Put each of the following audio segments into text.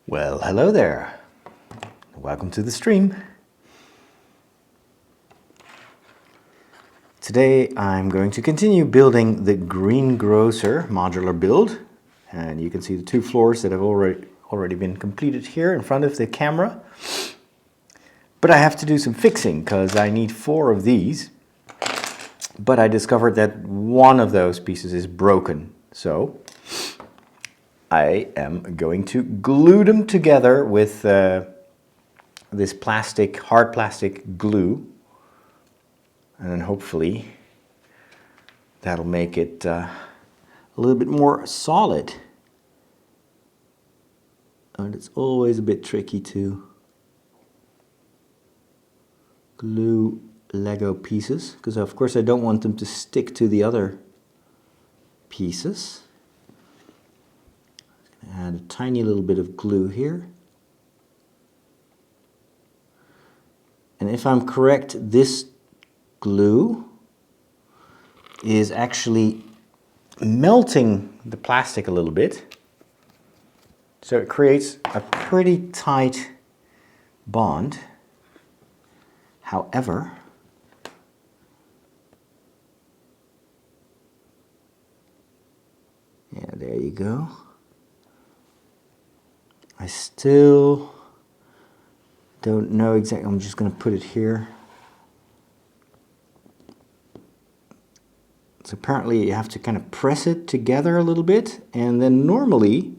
Well, hello there. Welcome to the stream. Today I'm going to continue building the Greengrocer modular build. And you can see the two floors that have already been completed here in front of the camera. But I have to do some fixing because I need 4 of these. But I discovered that one of those pieces is broken. So I am going to glue them together with this hard plastic glue. And then hopefully that'll make it a little bit more solid. And it's always a bit tricky to glue Lego pieces, because of course I don't want them to stick to the other pieces. Add a tiny little bit of glue here. And if I'm correct, this glue is actually melting the plastic a little bit. So it creates a pretty tight bond. However, yeah, there you go. I still don't know exactly. I'm just going to put it here. So apparently you have to kind of press it together a little bit, and then normally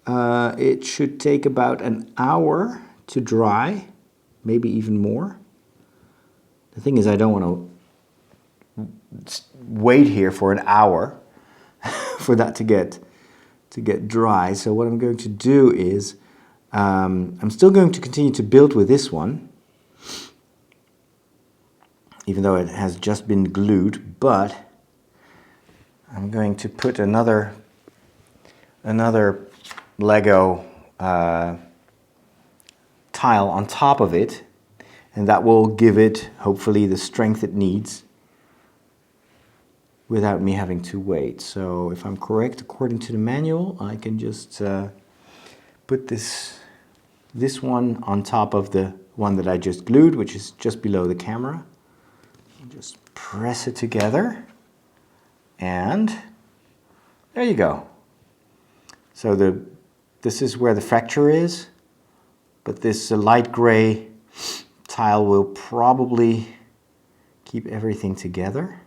it should take about an hour to dry, maybe even more. The thing is, I don't want to wait here for an hour for that to get dry. So what I'm going to do is I'm still going to continue to build with this one, even though it has just been glued, but I'm going to put another Lego tile on top of it, and that will give it hopefully the strength it needs without me having to wait. So if I'm correct, according to the manual, I can just put this one on top of the one that I just glued, which is just below the camera. And just press it together, and there you go. So this is where the fracture is, but this light gray tile will probably keep everything together.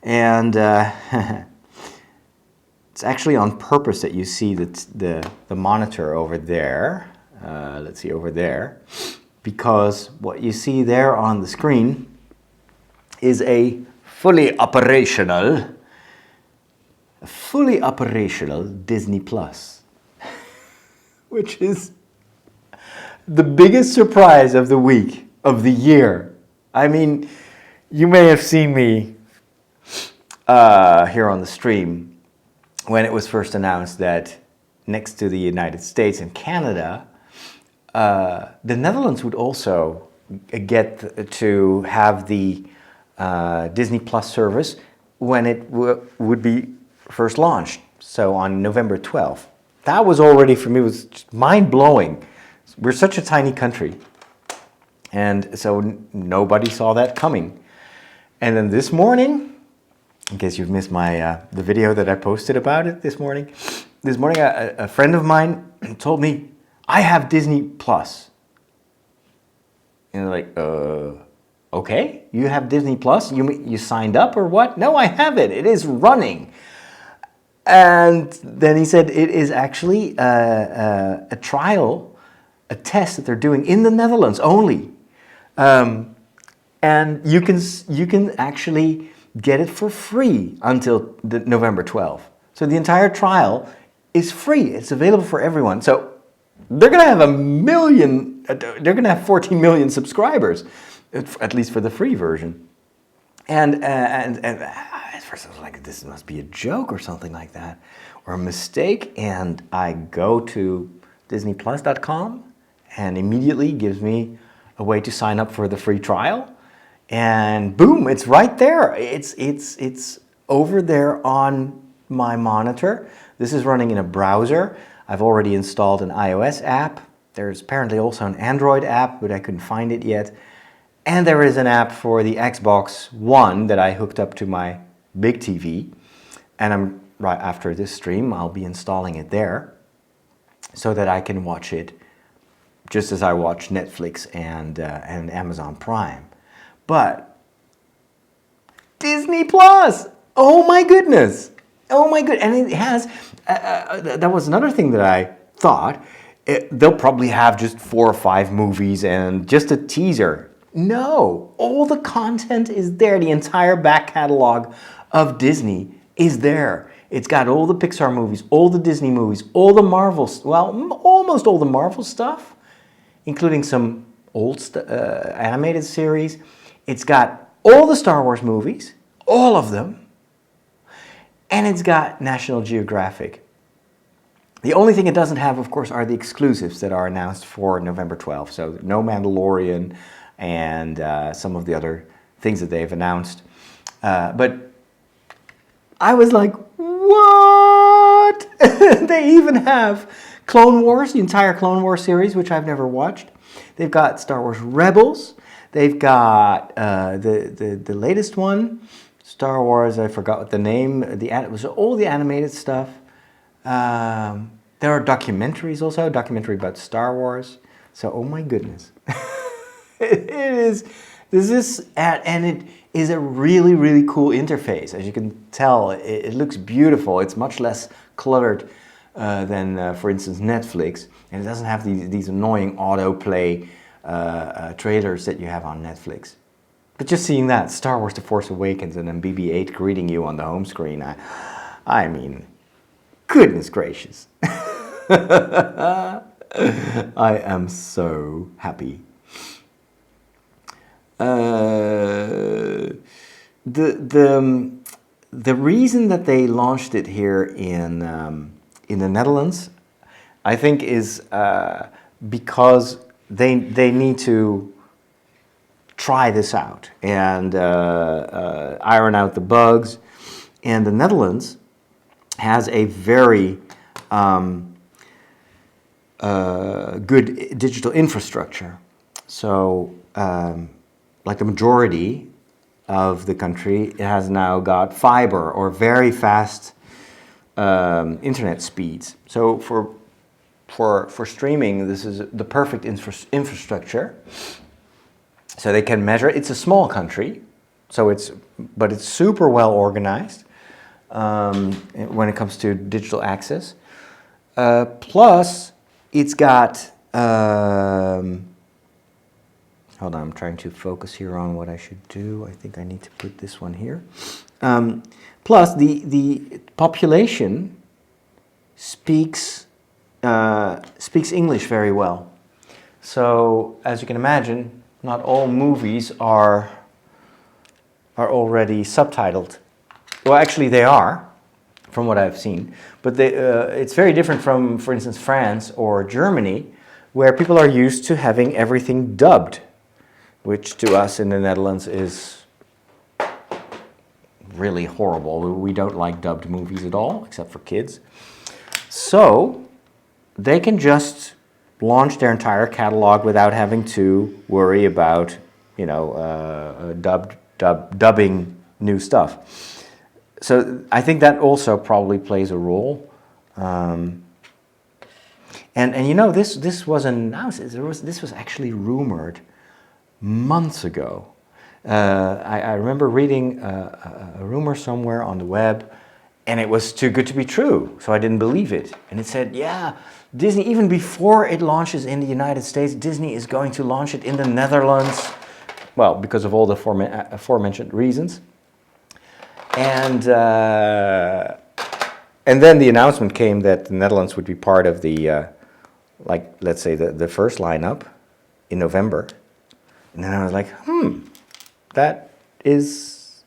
And it's actually on purpose that you see the monitor over there. Let's see, over there. Because what you see there on the screen is a fully operational Disney Plus. Which is the biggest surprise of the week, of the year. I mean, you may have seen me here on the stream when it was first announced that next to the United States and Canada, the Netherlands would also get to have the Disney Plus service when it would be first launched, so on November 12th. That was already, for me, was just mind-blowing. We're such a tiny country, and so nobody saw that coming. And then this morning, in case you've missed my the video that I posted about it this morning, a friend of mine told me, I have Disney Plus. And they're like, okay, you have Disney Plus? You signed up or what? No, I have it. It is running. And then he said it is actually a trial, a test that they're doing in the Netherlands only. And you can actually get it for free until November 12th. So the entire trial is free. It's available for everyone. So they're going to have they're going to have 14 million subscribers, at least for the free version. And at first I was like, this must be a joke or something like that, or a mistake. And I go to disneyplus.com and immediately gives me a way to sign up for the free trial. And boom, it's right there. It's over there on my monitor. This is running in a browser. I've already installed an iOS app. There's apparently also an Android app, but I couldn't find it yet. And there is an app for the Xbox One that I hooked up to my big TV. And right after this stream, I'll be installing it there so that I can watch it just as I watch Netflix and Amazon Prime. But Disney Plus! Oh my goodness! Oh my good! And it has, that was another thing that I thought, they'll probably have just 4 or 5 movies and just a teaser. No! All the content is there. The entire back catalog of Disney is there. It's got all the Pixar movies, all the Disney movies, all the Marvel, well, almost all the Marvel stuff, including some old animated series. It's got all the Star Wars movies, all of them, and it's got National Geographic. The only thing it doesn't have, of course, are the exclusives that are announced for November 12th. So no Mandalorian and some of the other things that they've announced. But I was like, what? They even have Clone Wars, the entire Clone Wars series, which I've never watched. They've got Star Wars Rebels. They've got the latest one, Star Wars, I forgot what the name, it was all the animated stuff. There are documentaries also, a documentary about Star Wars. So, oh my goodness. And it is a really, really cool interface. As you can tell, it looks beautiful. It's much less cluttered than, for instance, Netflix. And it doesn't have these annoying autoplay trailers that you have on Netflix. But just seeing that, Star Wars The Force Awakens and then BB-8 greeting you on the home screen, I mean, goodness gracious. I am so happy. The reason that they launched it here in the Netherlands, I think, is because they need to try this out and iron out the bugs. And the Netherlands has a very good digital infrastructure. So, like the majority of the country, it has now got fiber or very fast internet speeds. So for streaming, this is the perfect infrastructure. So they can measure. It's a small country, but it's super well organized when it comes to digital access. Plus, it's got. Hold on, I'm trying to focus here on what I should do. I think I need to put this one here. Plus, the population speaks English very well. So, as you can imagine, not all movies are already subtitled. Well, actually, they are, from what I've seen. But it's very different from, for instance, France or Germany, where people are used to having everything dubbed, which to us in the Netherlands is really horrible. We don't like dubbed movies at all, except for kids. So they can just launch their entire catalog without having to worry about, dubbing new stuff. So I think that also probably plays a role. This was announced. This was actually rumored months ago. I remember reading a rumor somewhere on the web, and it was too good to be true, so I didn't believe it. And it said, yeah, Disney, even before it launches in the United States, Disney is going to launch it in the Netherlands. Well, because of all the aforementioned reasons. And then the announcement came that the Netherlands would be part of the, let's say, the first lineup in November. And then I was like, that is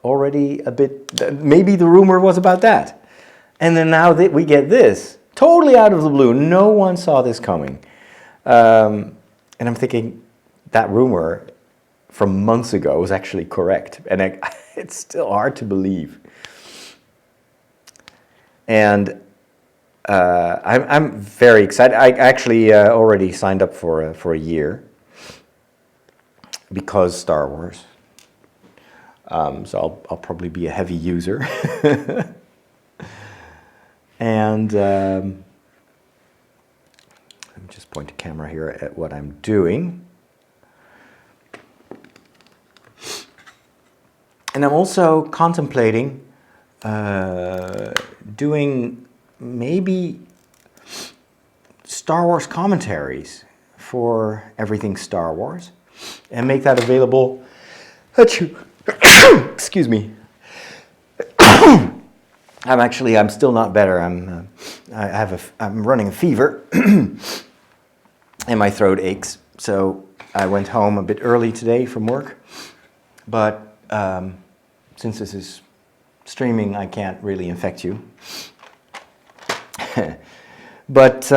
already a bit, maybe the rumor was about that. And then now that we get this, totally out of the blue, no one saw this coming. And I'm thinking, that rumor from months ago was actually correct. And it's still hard to believe. And I'm very excited. I actually already signed up for a year because Star Wars. So I'll probably be a heavy user. And let me just point the camera here at what I'm doing. And I'm also contemplating doing maybe Star Wars commentaries for everything Star Wars and make that available. Excuse me. I'm still not better. I'm running a fever and my throat aches. So I went home a bit early today from work, but since this is streaming, I can't really infect you. But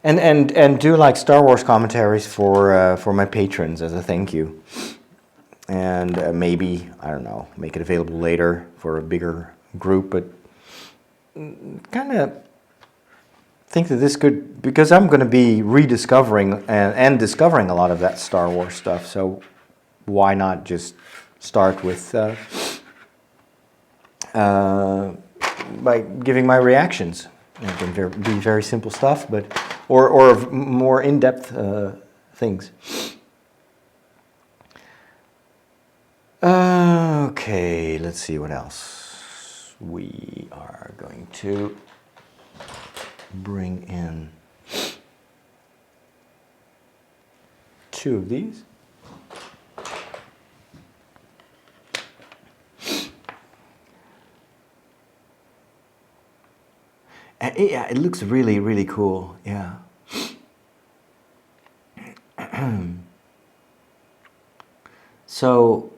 and do like Star Wars commentaries for my patrons as a thank you, and maybe, I don't know, make it available later for a bigger group. But kind of think that this could, because I'm going to be rediscovering and discovering a lot of that Star Wars stuff. So why not just start with by giving my reactions. It can be very simple stuff, but or more in-depth things. Okay, let's see what else. We are going to bring in 2 of these. Yeah, it looks really, really cool. Yeah. So,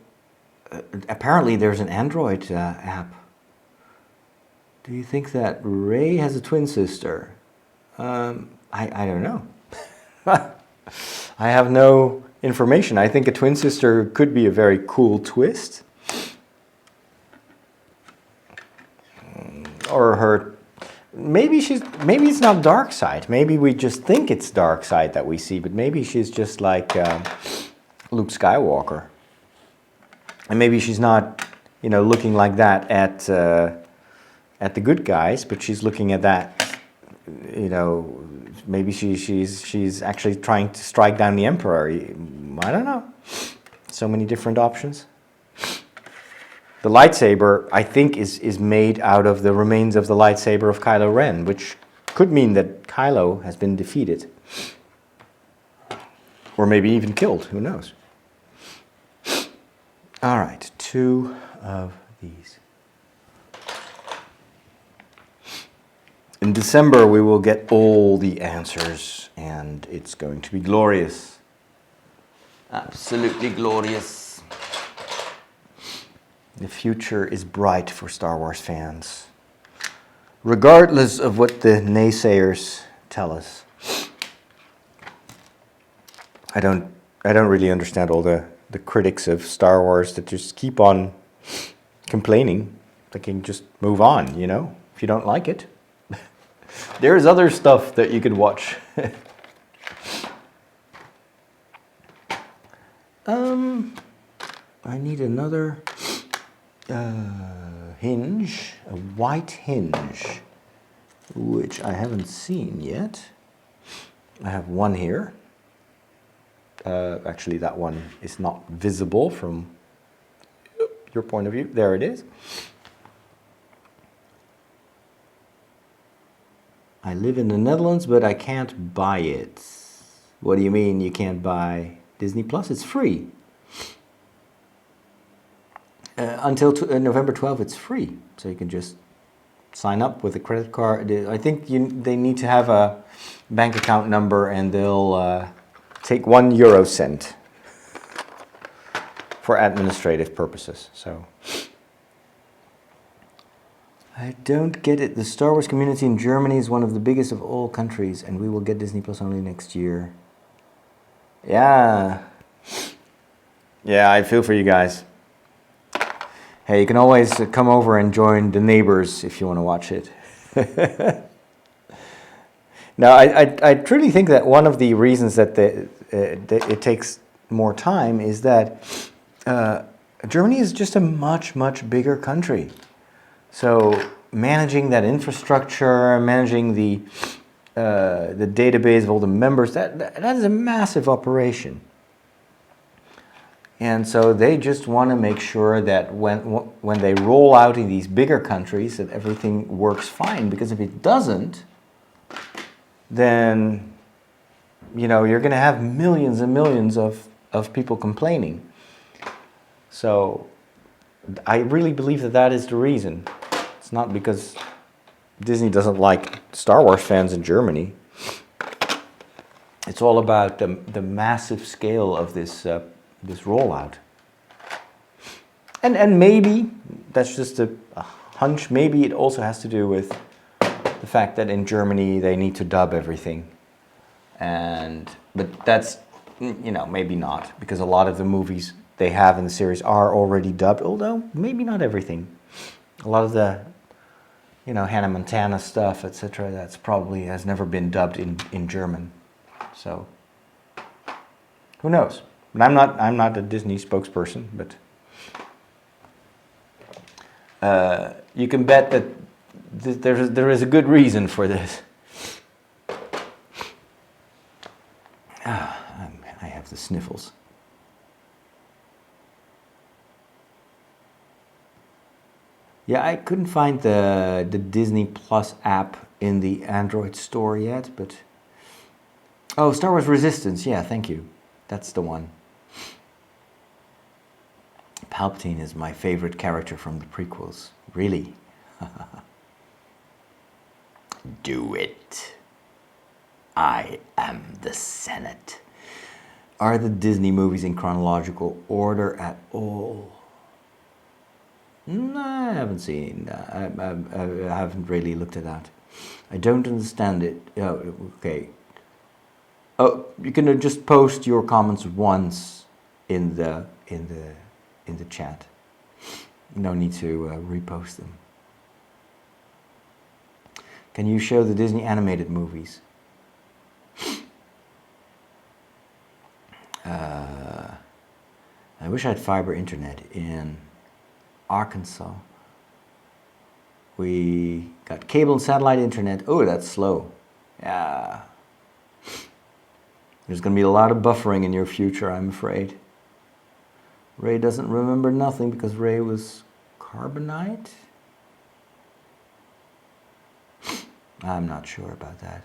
apparently there's an Android app. Do you think that Rey has a twin sister? I don't know. I have no information. I think a twin sister could be a very cool twist. Or her... Maybe it's not dark side. Maybe we just think it's dark side that we see, but maybe she's just like Luke Skywalker. And maybe she's not, looking like that at the good guys, but she's looking at that, maybe she's actually trying to strike down the Emperor. I don't know. So many different options. The lightsaber, I think, is made out of the remains of the lightsaber of Kylo Ren, which could mean that Kylo has been defeated. Or maybe even killed, who knows. All right, 2 of these. In December, we will get all the answers, and it's going to be glorious. Absolutely glorious. The future is bright for Star Wars fans, regardless of what the naysayers tell us. I don't really understand all the critics of Star Wars that just keep on complaining. They can just move on, if you don't like it. There's other stuff that you can watch. I need another hinge, a white hinge, which I haven't seen yet. I have one here. Actually, that one is not visible from your point of view. There it is. I live in the Netherlands, but I can't buy it. What do you mean you can't buy Disney Plus? It's free. Until November 12th, it's free. So you can just sign up with a credit card. I think they need to have a bank account number, and they'll take 1 euro cent for administrative purposes. So I don't get it. The Star Wars community in Germany is one of the biggest of all countries, and we will get Disney Plus only next year. Yeah, I feel for you guys. Hey, you can always come over and join the neighbors if you want to watch it. Now, I truly think that one of the reasons that it takes more time is that Germany is just a much, much bigger country. So managing that infrastructure, managing the database of all the members, that is a massive operation. And so they just want to make sure that when they roll out in these bigger countries that everything works fine. Because if it doesn't, then you're going to have millions and millions of people complaining. So I really believe that is the reason. It's not because Disney doesn't like Star Wars fans in Germany. It's all about the massive scale of this rollout. And maybe, that's just a hunch, maybe it also has to do with the fact that in Germany they need to dub everything. But that's, maybe not, because a lot of the movies they have in the series are already dubbed, although maybe not everything. A lot of the, Hannah Montana stuff, etc., that's probably has never been dubbed in German. So, who knows? But I'm not a Disney spokesperson, but you can bet that there is a good reason for this. I have the sniffles. Yeah, I couldn't find the Disney Plus app in the Android store yet, but oh, Star Wars Resistance. Yeah, thank you. That's the one. Palpatine is my favorite character from the prequels. Really? Do it. I am the Senate. Are the Disney movies in chronological order at all? No, I haven't seen. I haven't really looked at that. I don't understand it. Oh, okay. Oh, you can just post your comments once in the chat. No need to repost them. Can you show the Disney animated movies? I wish I had fiber internet in Arkansas. We got cable and satellite internet. Oh, that's slow. Yeah. There's going to be a lot of buffering in your future, I'm afraid. Ray doesn't remember nothing because Ray was carbonite? I'm not sure about that.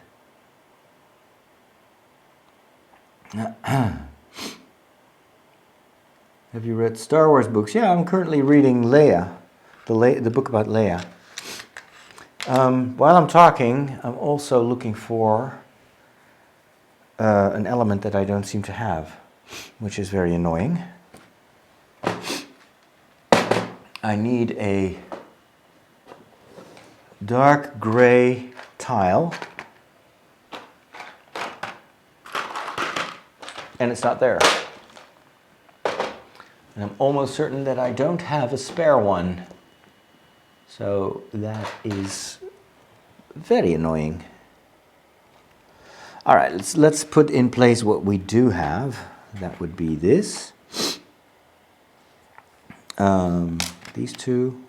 Have you read Star Wars books? Yeah, I'm currently reading Leia, the book about Leia. While I'm talking, I'm also looking for an element that I don't seem to have, which is very annoying. I need a dark gray tile, and it's not there. And I'm almost certain that I don't have a spare one. So that is very annoying. All right, let's put in place what we do have. That would be this. These two.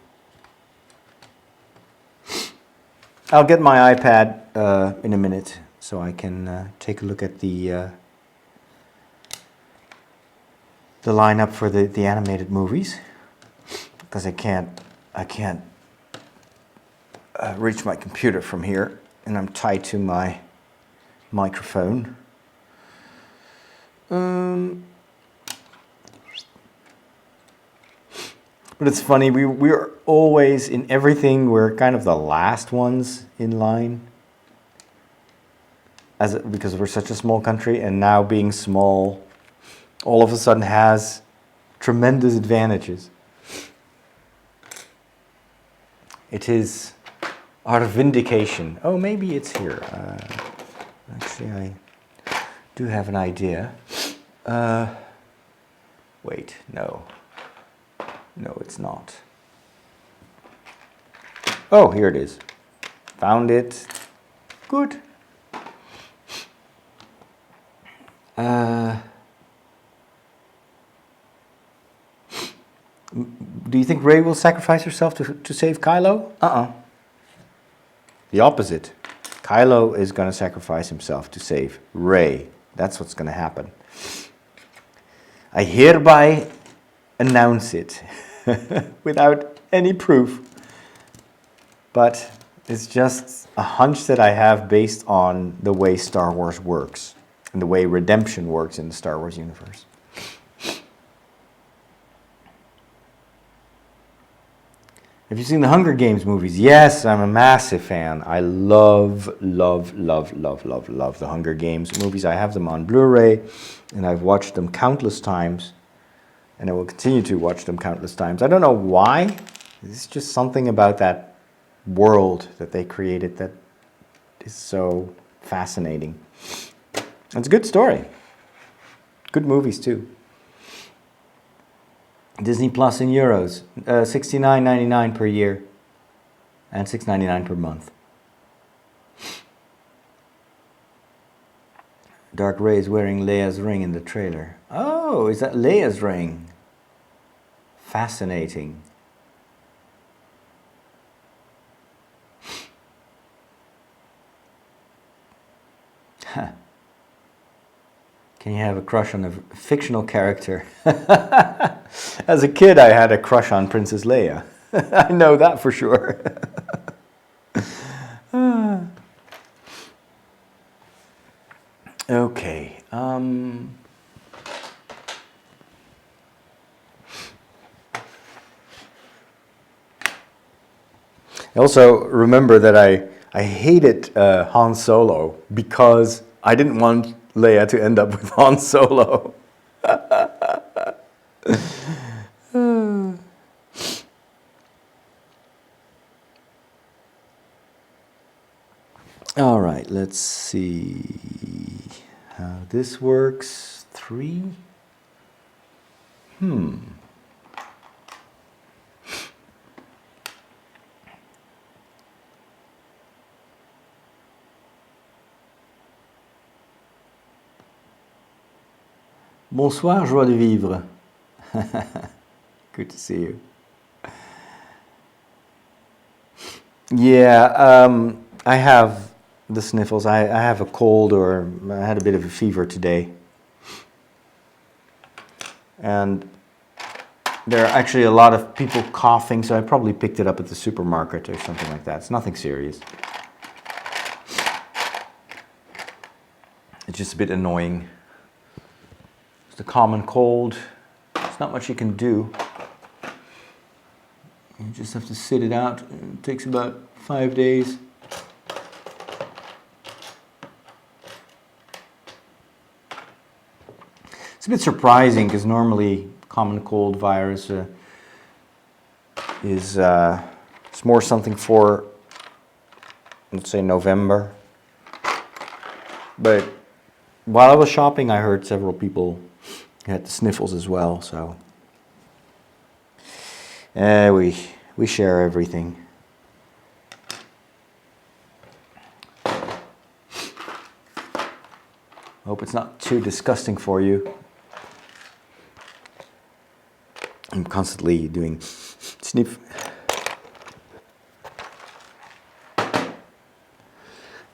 I'll get my iPad in a minute so I can take a look at the lineup for the animated movies, because I can't reach my computer from here, and I'm tied to my microphone. But it's funny, we're always, in everything, we're kind of the last ones in line, because we're such a small country, and now being small all of a sudden has tremendous advantages. It is our vindication. Oh, maybe it's here. Actually, I do have an idea. Wait, no. No, it's not. Oh, here it is. Found it. Good. Do you think Rey will sacrifice herself to save Kylo? The opposite. Kylo is going to sacrifice himself to save Rey. That's what's going to happen. I hereby announce it without any proof. But it's just a hunch that I have based on the way Star Wars works and the way redemption works in the Star Wars universe. Have you seen the Hunger Games movies? Yes, I'm a massive fan. I love the Hunger Games movies. I have them on Blu-ray, and I've watched them countless times, and I will continue to watch them countless times. I don't know why. It's just something about that world that they created that is so fascinating. It's a good story. Good movies, too. Disney Plus in euros, $69.99 per year and $6.99 per month. Dark Rey is wearing Leia's ring in the trailer. Oh, is that Leia's ring? Fascinating. Huh. Can you have a crush on a fictional character? As a kid, I had a crush on Princess Leia. I know that for sure. Okay. Also, remember that I hated Han Solo because I didn't want Leia to end up with Han Solo. All right, let's see how this works. 3. Bonsoir, joie de vivre. Good to see you. Yeah, I have the sniffles. I have a cold, or I had a bit of a fever today. And there are actually a lot of people coughing, so I probably picked it up at the supermarket or something like that. It's nothing serious. It's just a bit annoying. It's a common cold. There's not much you can do. You just have to sit it out. It takes about 5 days. It's a bit surprising because normally common cold virus is it's more something for, let's say, November. But while I was shopping, I heard several people had the sniffles as well. So we share everything. Hope it's not too disgusting for you. I'm constantly doing sniff.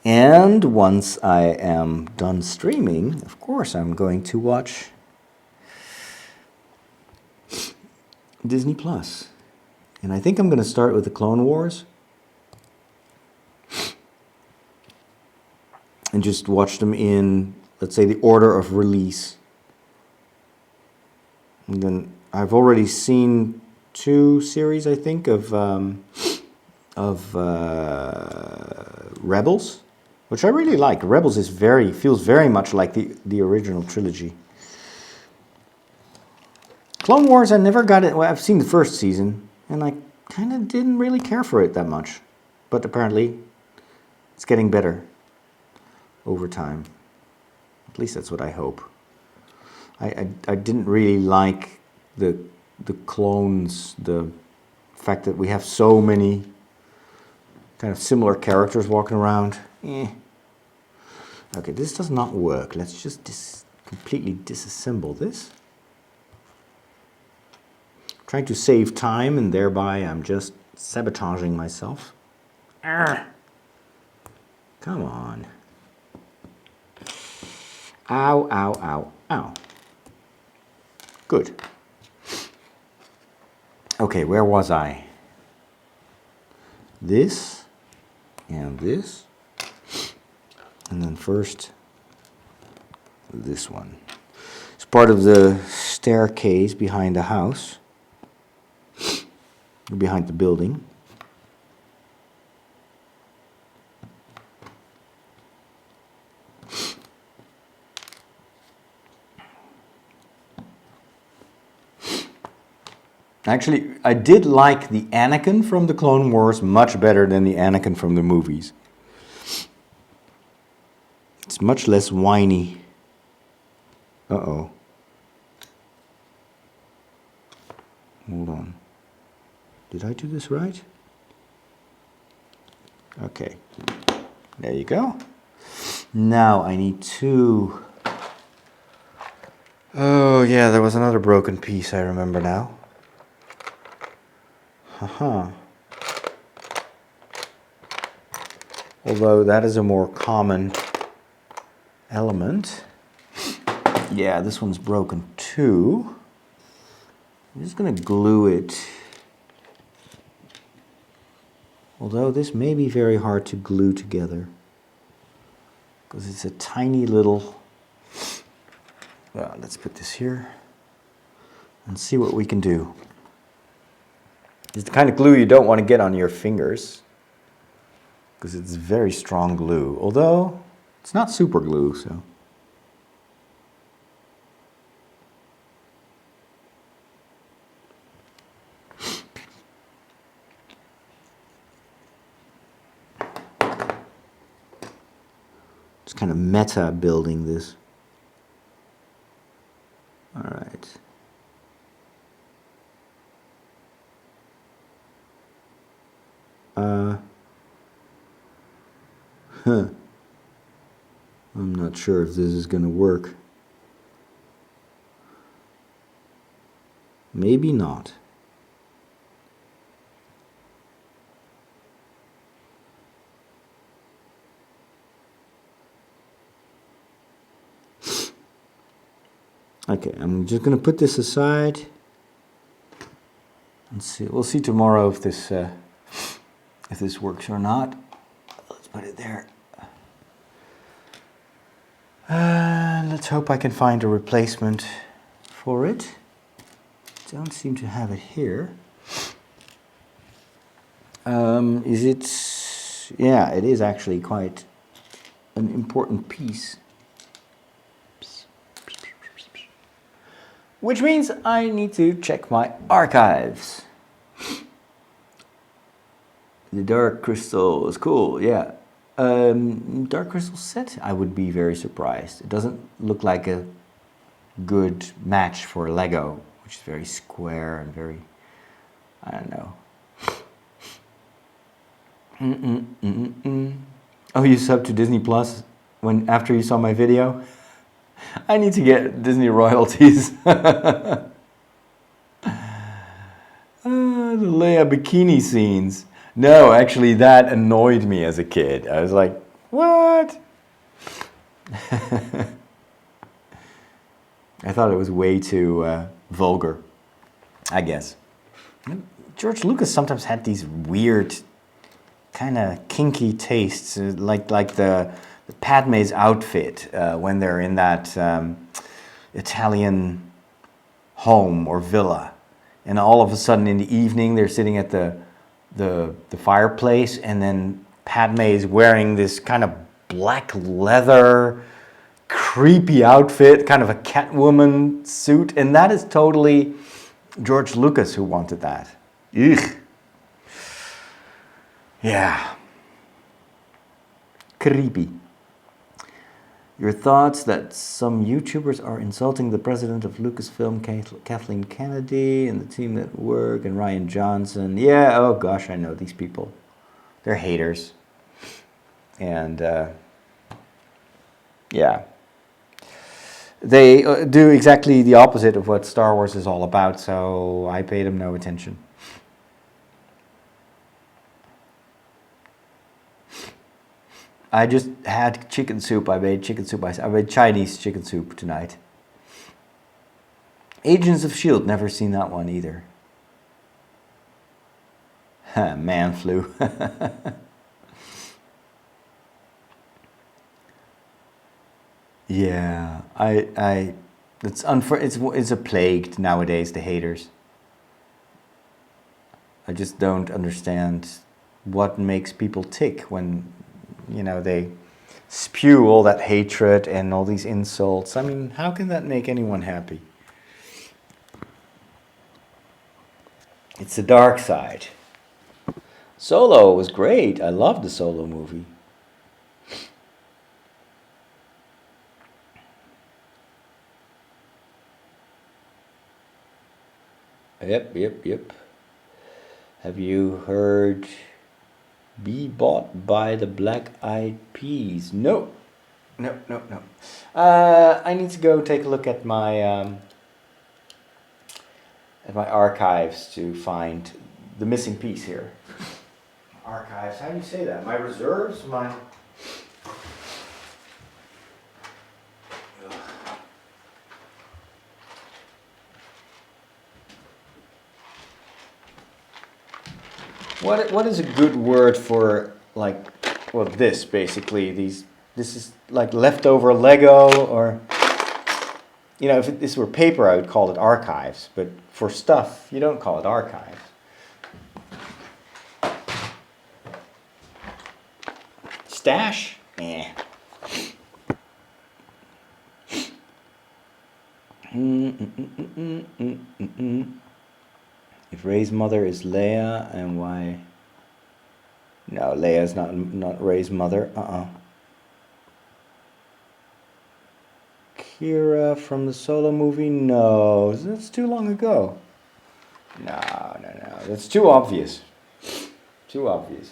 And once I am done streaming, of course, I'm going to watch Disney Plus. And I think I'm going to start with the Clone Wars. And just watch them in, let's say, the order of release. And then I've already seen 2 series, I think, of Rebels, which I really like. Rebels feels very much like the original trilogy. Clone Wars, I never got it. Well, I've seen the first season, and I kind of didn't really care for it that much. But apparently, it's getting better over time. At least that's what I hope. I didn't really like the clones, the fact that we have so many kind of similar characters walking around. Okay, this does not work. Let's just completely disassemble this. Trying to save time, and thereby I'm just sabotaging myself. Arrgh. Come on. Ow, ow, ow, ow. Good. Okay, where was I? This and this. And then first, this one. It's part of the staircase behind the house. Behind the building. Actually, I did like the Anakin from the Clone Wars much better than the Anakin from the movies. It's much less whiny. Uh-oh. Hold on. Did I do this right? Okay. There you go. Now I need to... Oh yeah, there was another broken piece, I remember now. Haha. Although that is a more common element. Yeah, this one's broken too. I'm just gonna glue it. Although this may be very hard to glue together because it's a tiny little... Well, let's put this here and see what we can do. It's the kind of glue you don't want to get on your fingers because it's very strong glue, although it's not super glue, so. It's kind of meta building this. All right. I'm not sure if this is going to work. Maybe not. Okay, I'm just going to put this aside and see. We'll see tomorrow if this works or not. Let's put it there. And let's hope I can find a replacement for it. Don't seem to have it here. Is it? Yeah, it is actually quite an important piece. Which means I need to check my archives. The Dark Crystal is cool, yeah. Dark Crystal set, I would be very surprised. It doesn't look like a good match for Lego, which is very square and very, I don't know. Oh, you subbed to Disney Plus after you saw my video? I need to get Disney royalties. The Leia bikini scenes. No, actually that annoyed me as a kid. I was like, what? I thought it was way too vulgar, I guess. George Lucas sometimes had these weird, kind of kinky tastes, like the Padme's outfit when they're in that Italian home or villa. And all of a sudden in the evening they're sitting at the fireplace, and then Padme is wearing this kind of black leather creepy outfit, kind of a Catwoman suit, and that is totally George Lucas who wanted that. Ugh. Yeah. Creepy. Your thoughts that some YouTubers are insulting the president of Lucasfilm, Kathleen Kennedy, and the Team Network, and Ryan Johnson. Yeah, oh gosh, I know these people. They're haters. And yeah. They do exactly the opposite of what Star Wars is all about, so I pay them no attention. I just had chicken soup. I made chicken soup. I made Chinese chicken soup tonight. Agents of S.H.I.E.L.D. Never seen that one either. Man flu. Yeah, it's a plague nowadays, the haters. I just don't understand what makes people tick when, they spew all that hatred and all these insults. I mean, how can that make anyone happy? It's the dark side. Solo was great. I loved the Solo movie. Yep. Have you heard Be Bought by the Black Eyed Peas? No. I need to go take a look at my archives to find the missing piece here. Archives, how do you say that? My reserves? What is a good word for, this basically? This is like leftover Lego, or if this were paper, I would call it archives, but for stuff, you don't call it archives. Stash? Eh. If Rey's mother is Leia, and why? No, Leia's not Rey's mother. Kira from the Solo movie? No, that's too long ago. No, that's too obvious. Too obvious.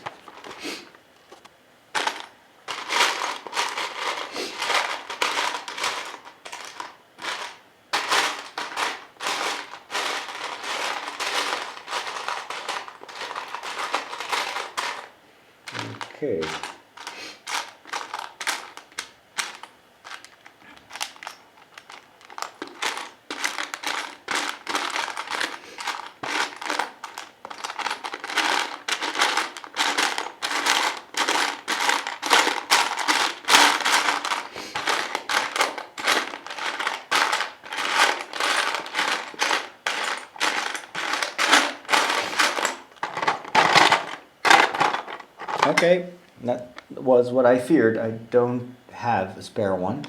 Okay. Okay, that was what I feared. I don't have a spare one.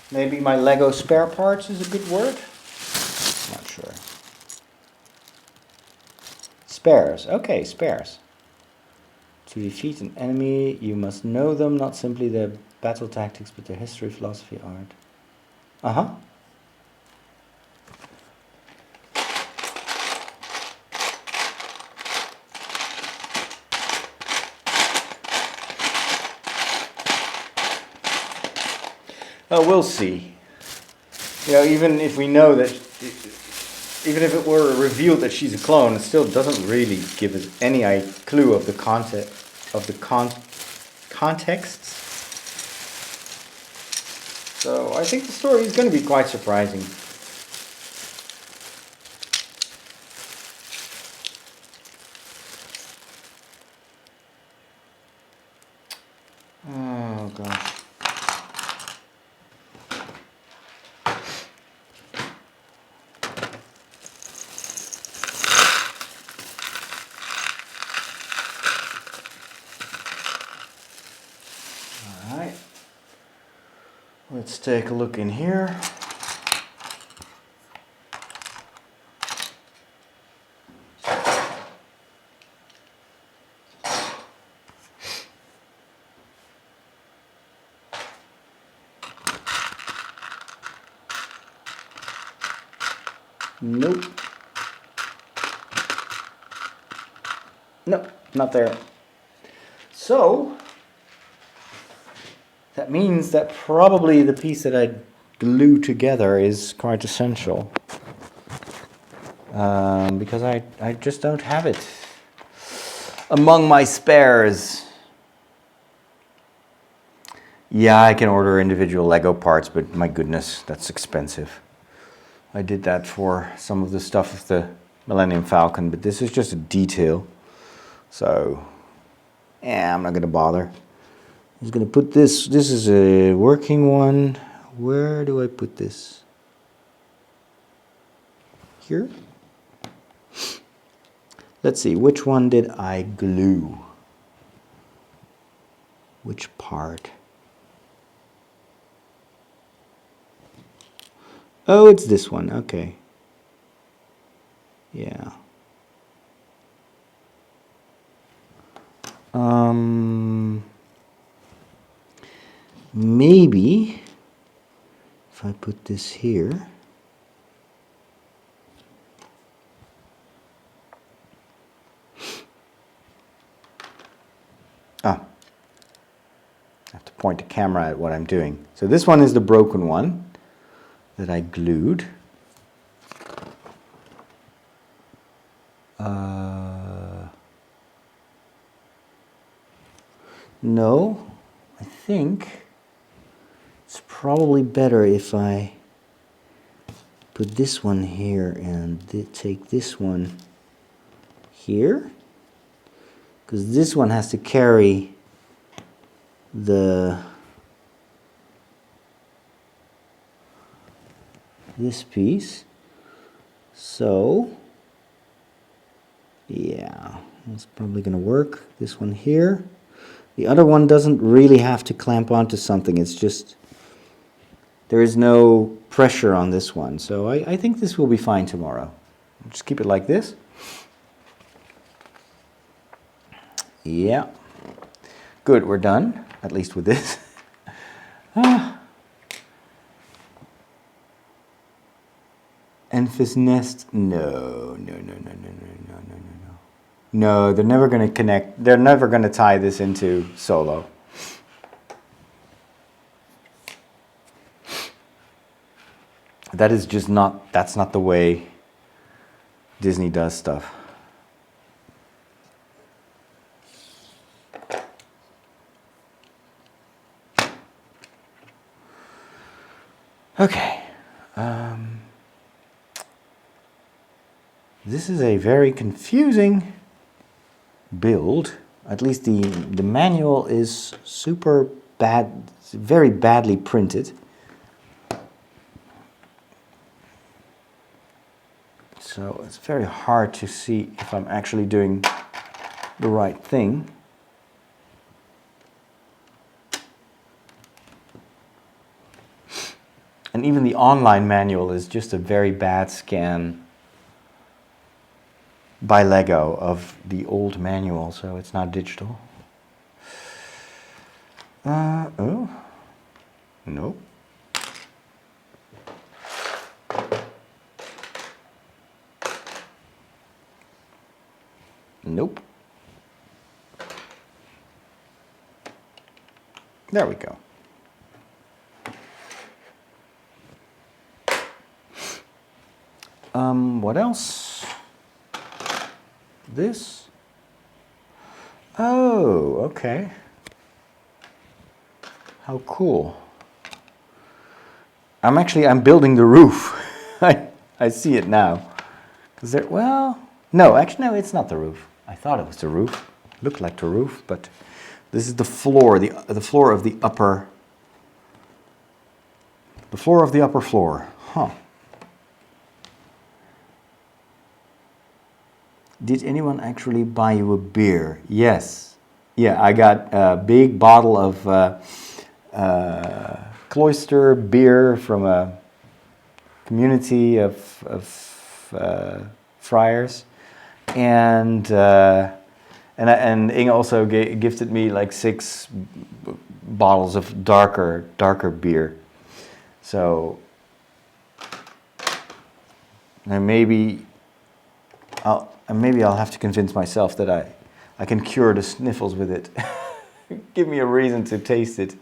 Maybe my Lego spare parts is a good word? Not sure. Spares. Okay, spares. To defeat an enemy, you must know them, not simply their battle tactics, but their history, philosophy, art. Uh-huh. Oh, we'll see. Even if we know that, even if it were revealed that she's a clone, it still doesn't really give us any clue of the context contexts. So I think the story is going to be quite surprising. Oh gosh. Let's take a look in here. Nope. Nope, not there. So, that means that probably the piece that I glue together is quite essential. Because I just don't have it among my spares. Yeah, I can order individual Lego parts, but my goodness, that's expensive. I did that for some of the stuff of the Millennium Falcon, but this is just a detail. So, yeah, I'm not going to bother. I'm just going to put this is a working one. Where do I put this? Here? Let's see, which one did I glue? Which part? Oh, it's this one, okay. Yeah. Maybe if I put this here. I have to point the camera at what I'm doing. So this one is the broken one that I glued. No, I think it's probably better if I put this one here and take this one here, because this one has to carry this piece. So yeah, that's probably gonna work. This one here. The other one doesn't really have to clamp onto something. It's just there is no pressure on this one. So I think this will be fine tomorrow. Just keep it like this. Yeah. Good, we're done. At least with this. Enfys Nest, no. No, they're never going to connect. They're never going to tie this into Solo. That is just not, that's not the way Disney does stuff. Okay. This is a very confusing build. At least the manual is super bad, very badly printed. So it's very hard to see if I'm actually doing the right thing. And even the online manual is just a very bad scan by Lego of the old manual, so it's not digital. Oh, nope. Nope. There we go. What else? This? Oh, okay. How cool. I'm building the roof. I see it now. Is there, well, no, actually, no, it's not the roof. I thought it was the roof. It looked like the roof, but this is the floor, the floor of the upper, floor. Huh. Did anyone actually buy you a beer? Yes. Yeah, I got a big bottle of cloister beer from a community of friars, and Inge also gifted me like 6 bottles of darker beer. So, and maybe I'll have to convince myself that I can cure the sniffles with it. Give me a reason to taste it.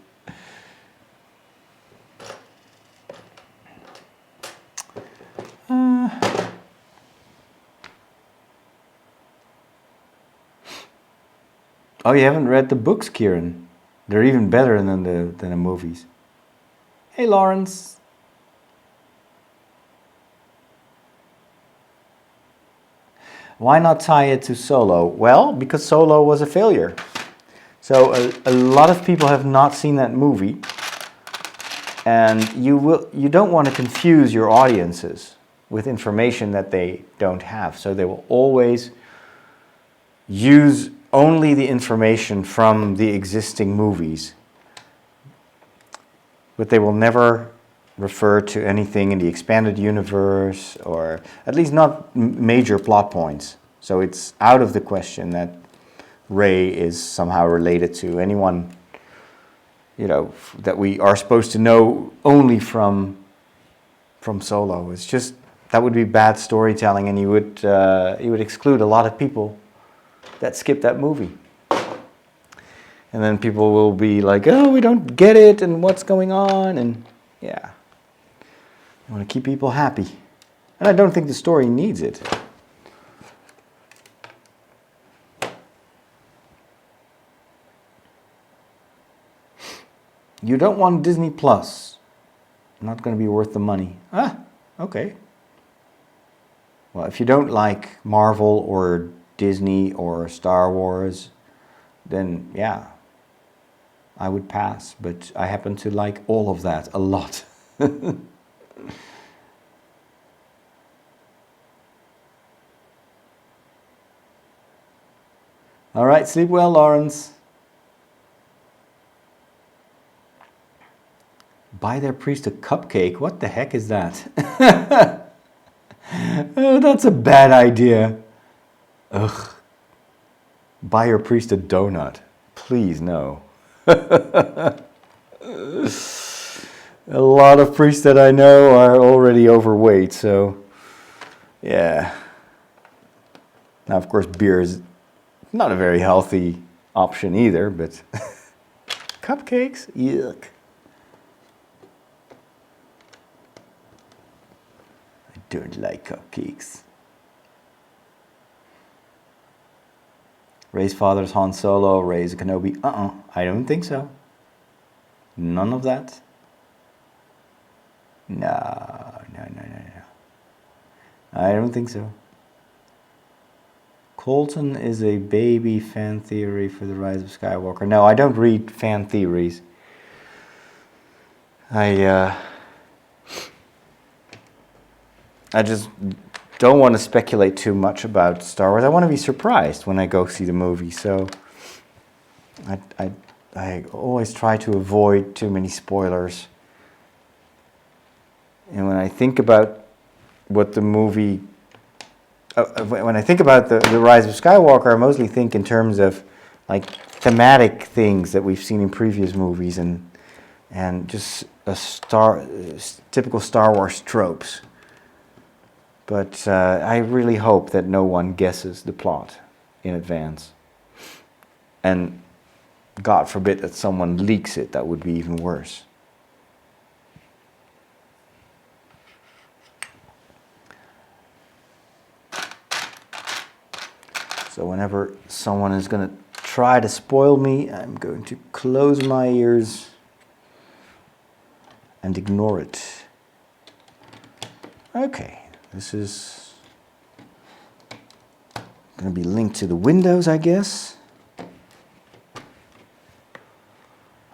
Oh, you haven't read the books, Kieran? They're even better than the movies. Hey, Lawrence. Why not tie it to Solo? Well, because Solo was a failure. So a lot of people have not seen that movie, and you don't want to confuse your audiences with information that they don't have. So they will always use only the information from the existing movies, but they will never refer to anything in the expanded universe, or at least not major plot points. So it's out of the question that Rey is somehow related to anyone, that we are supposed to know only from Solo. It's just, that would be bad storytelling, and you would exclude a lot of people that skip that movie. And then people will be like, oh, we don't get it, and what's going on, and yeah. I want to keep people happy. And I don't think the story needs it. You don't want Disney Plus. Not going to be worth the money. Ah, okay. Well, if you don't like Marvel or Disney or Star Wars, then yeah, I would pass. But I happen to like all of that a lot. All right, sleep well, Lawrence. Buy their priest a cupcake? What the heck is that? Oh, that's a bad idea. Ugh. Buy your priest a donut. Please, no. A lot of priests that I know are already overweight, so yeah. Now, of course, beer is not a very healthy option either, but cupcakes? Yuck. I don't like cupcakes. Rey's father's Han Solo, Rey's a Kenobi. I don't think so. None of that. No. I don't think so. Colton is a baby fan theory for the Rise of Skywalker. No, I don't read fan theories. I just don't want to speculate too much about Star Wars. I want to be surprised when I go see the movie. So I always try to avoid too many spoilers. And when I think about what the movie, when I think about the Rise of Skywalker, I mostly think in terms of like thematic things that we've seen in previous movies, and just typical Star Wars tropes. But I really hope that no one guesses the plot in advance. And God forbid that someone leaks it, that would be even worse. So whenever someone is going to try to spoil me, I'm going to close my ears and ignore it. Okay, this is going to be linked to the Windows, I guess.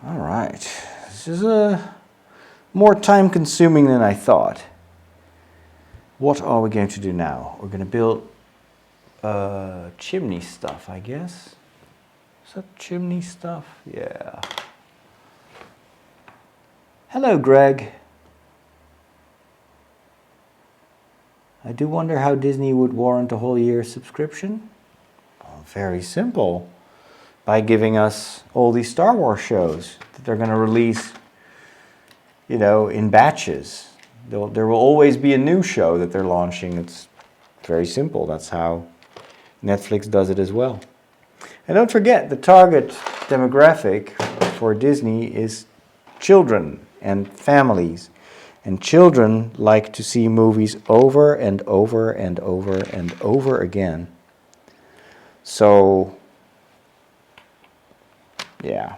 All right, this is more time consuming than I thought. What are we going to do now? We're going to build chimney stuff, I guess. Is that chimney stuff? Yeah. Hello, Greg. I do wonder how Disney would warrant a whole year subscription. Well, very simple. By giving us all these Star Wars shows that they're going to release, you know, in batches. There will always be a new show that they're launching. It's very simple. That's how Netflix does it as well. And don't forget, the target demographic for Disney is children and families. And children like to see movies over and over and over and over again. So, yeah.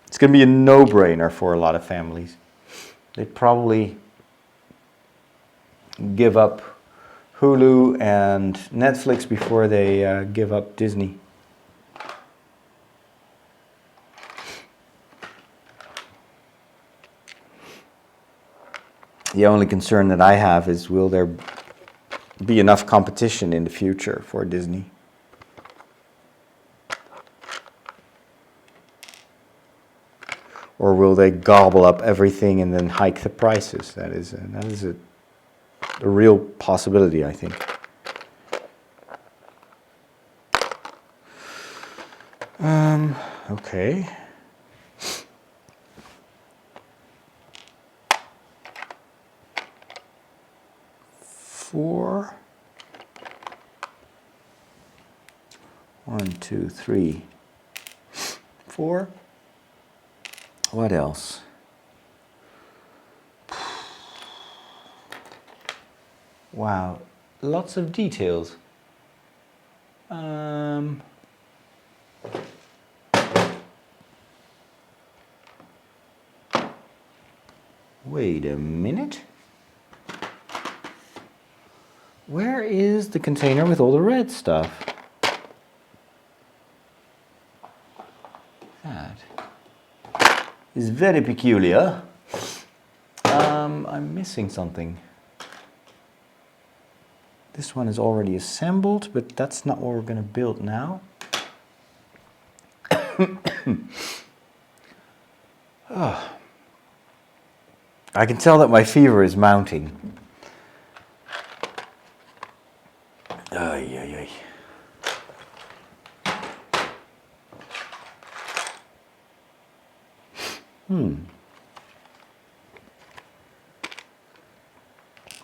It's going to be a no-brainer for a lot of families. They'd probably give up Hulu and Netflix before they give up Disney. The only concern that I have is, will there be enough competition in the future for Disney? Or will they gobble up everything and then hike the prices? That is a real possibility, I think. Okay. Four. 1, 2, 3, 4. What else? Wow, lots of details. Wait a minute. Where is the container with all the red stuff? That is very peculiar. I'm missing something. This one is already assembled, but that's not what we're going to build now. Oh. I can tell that my fever is mounting. Ay, ay, ay.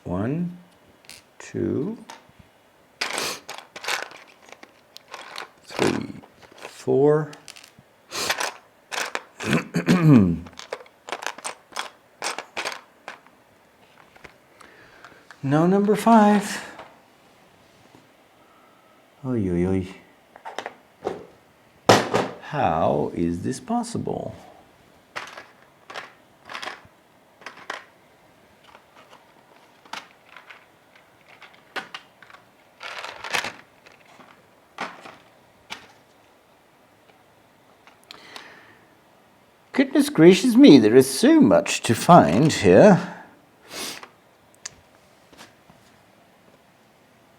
One, two, three, four. No number 5. Oy, oy, oy. How is this possible? Goodness gracious me, there is so much to find here.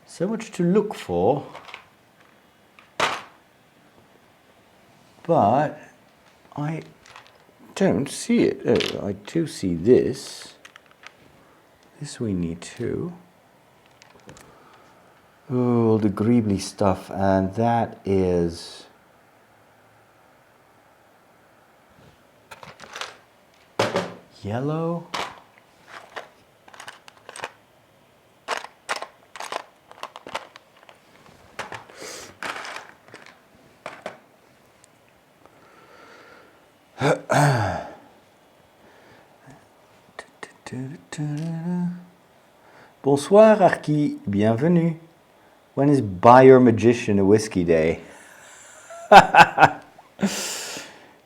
So much to look for. But I don't see it. Oh, I do see this. This we need too. Oh, the Greebly stuff, and that is... yellow. Bonsoir Arki, bienvenue. When is Buy Your Magician a Whiskey Day?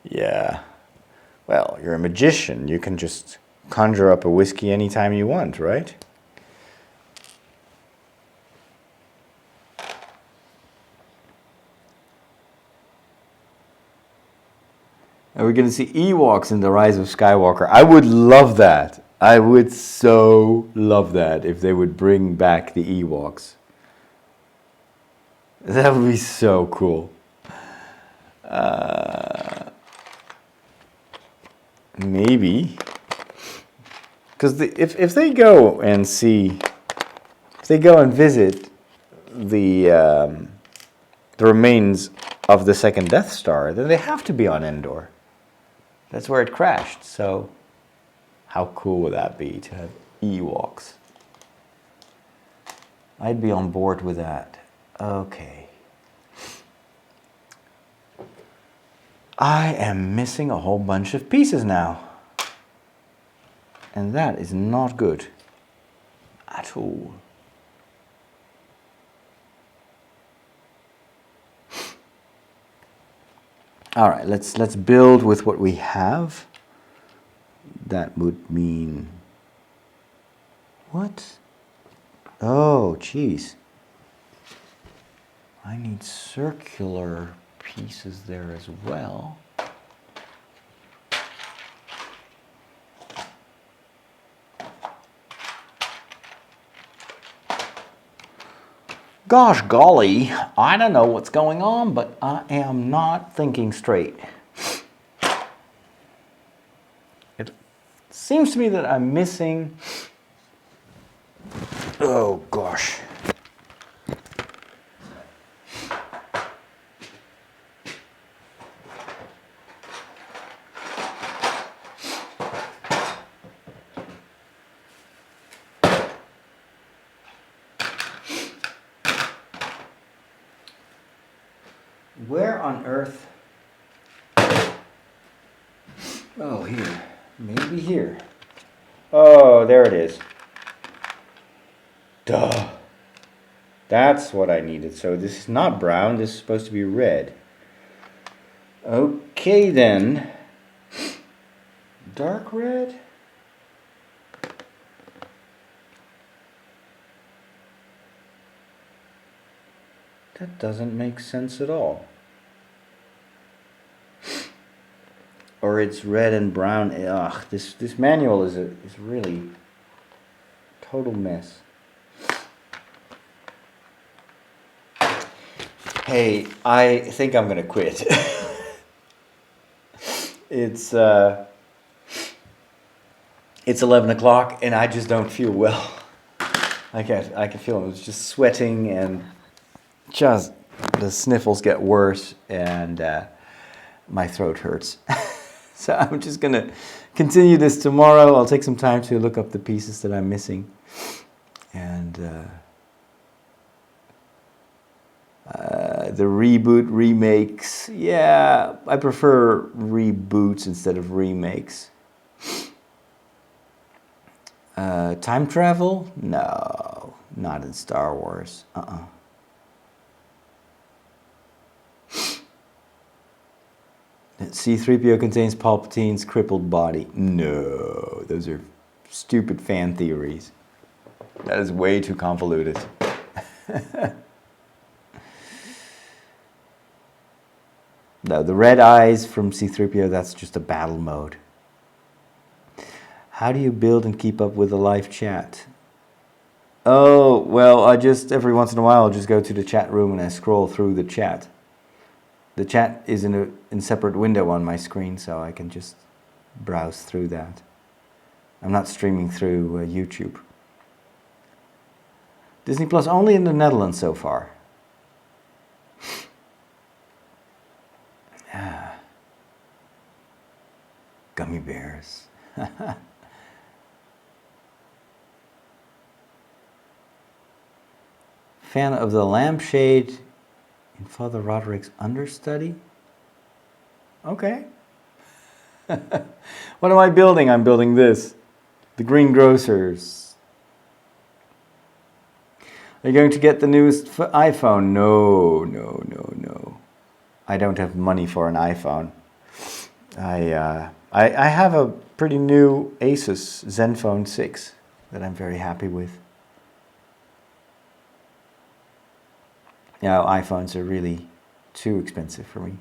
Yeah. Well, you're a magician. You can just conjure up a whiskey anytime you want, right? Are we going to see Ewoks in The Rise of Skywalker? I would love that. I would so love that if they would bring back the Ewoks. That would be so cool. maybe, because if they go and see, if they go and visit the remains of the second Death Star, then they have to be on Endor. That's where it crashed. So, how cool would that be to have Ewoks? I'd be on board with that. Okay. I am missing a whole bunch of pieces now. And that is not good at all. All right, let's build with what we have. That would mean what? Oh, geez. I need circular pieces there as well. Gosh golly, I don't know what's going on, but I am not thinking straight. It seems to me that I'm missing... Oh gosh. Where on earth? Oh, here. Maybe here. Oh, there it is. Duh. That's what I needed. So this is not brown. This is supposed to be red. Okay, then. Dark red? That doesn't make sense at all. Or it's red and brown. Ugh, this manual is really total mess. Hey, I think I'm gonna quit. It's 11 o'clock and I just don't feel well. I can feel it. It's just sweating and just the sniffles get worse and my throat hurts. So I'm just going to continue this tomorrow. I'll take some time to look up the pieces that I'm missing. And the reboot, remakes. Yeah, I prefer reboots instead of remakes. Time travel? No, not in Star Wars. C-3PO contains Palpatine's crippled body. No, those are stupid fan theories. That is way too convoluted. No, the red eyes from C-3PO, that's just a battle mode. How do you build and keep up with the live chat? Oh, well, I just, every once in a while, I'll just go to the chat room and I scroll through the chat. The chat is in a separate window on my screen, so I can just browse through that. I'm not streaming through YouTube. Disney Plus only in the Netherlands so far. Gummy bears. Fan of the lampshade in Father Roderick's understudy? Okay. What am I building? I'm building this. The Greengrocers. Are you going to get the newest iPhone? No, no, no, no. I don't have money for an iPhone. I have a pretty new Asus Zenfone 6 that I'm very happy with. You know, iPhones are really too expensive for me.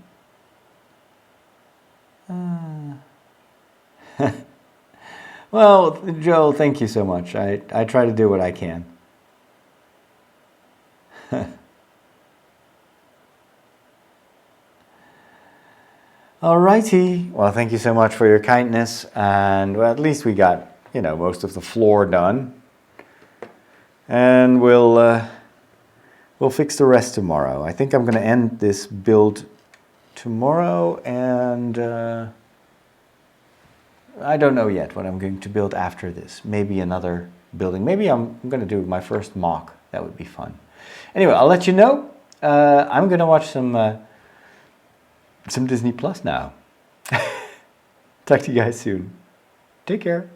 Well, Joel, thank you so much. I try to do what I can. Alrighty. Well, thank you so much for your kindness, and well, at least we got, you know, most of the floor done, and we'll fix the rest tomorrow. I think I'm gonna end this build tomorrow, and I don't know yet what I'm going to build after this. Maybe another building. Maybe I'm gonna do my first mock. That would be fun. Anyway, I'll let you know. I'm gonna watch some Disney Plus now. Talk to you guys soon. Take care.